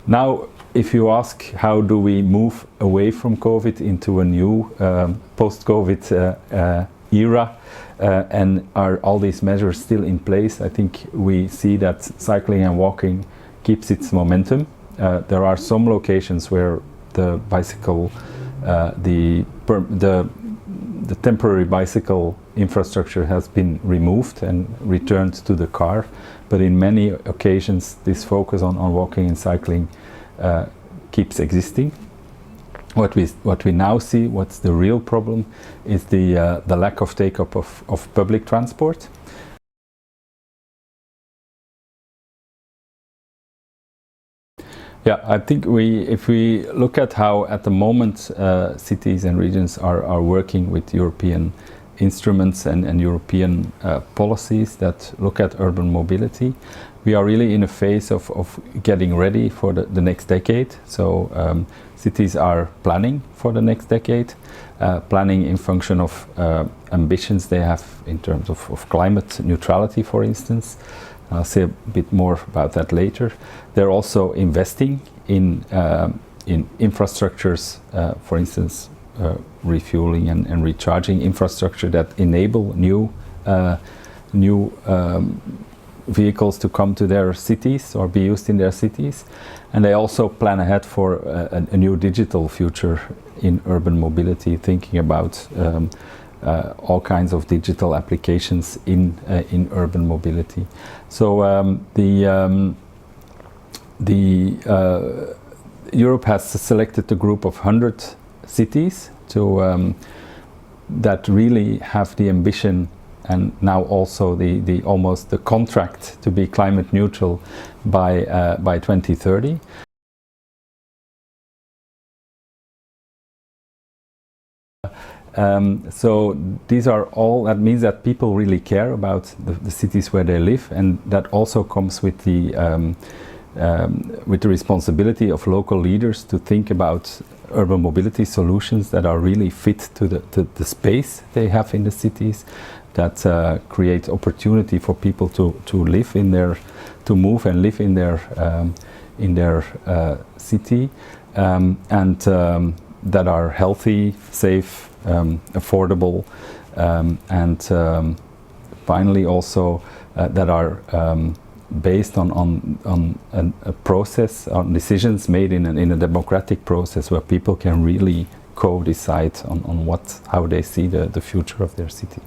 Now, if you ask how do we move away from COVID into a new post-COVID era, and are all these measures still in place, I think we see that cycling and walking keeps its momentum. There are some locations where the bicycle, the temporary bicycle infrastructure has been removed and returned to the car, but in many occasions this focus on walking and cycling keeps existing. What we now see, what's the real problem, is the lack of take-up of public transport. Yeah, I think if we look at how at the moment cities and regions are working with European instruments and European policies that look at urban mobility, we are really in a phase of getting ready for the next decade. So cities are planning for the next decade, planning in function of ambitions they have in terms of climate neutrality, for instance. I'll say a bit more about that later. They're also investing in infrastructures, for instance, refueling and recharging infrastructure that enable new vehicles to come to their cities or be used in their cities. And they also plan ahead for a new digital future in urban mobility, thinking about all kinds of digital applications in urban mobility. So Europe has selected a group of 100 cities that really have the ambition and now also the almost the contract to be climate neutral by 2030. So these are all, that means that people really care about the cities where they live, and that also comes with the responsibility of local leaders to think about urban mobility solutions that are really fit to the space they have in the cities, that create opportunity for people to live in their, to move and live in their city, and that are healthy, safe, affordable, and finally also that are based on a process, on decisions made in a democratic process where people can really co-decide on how they see the future of their city.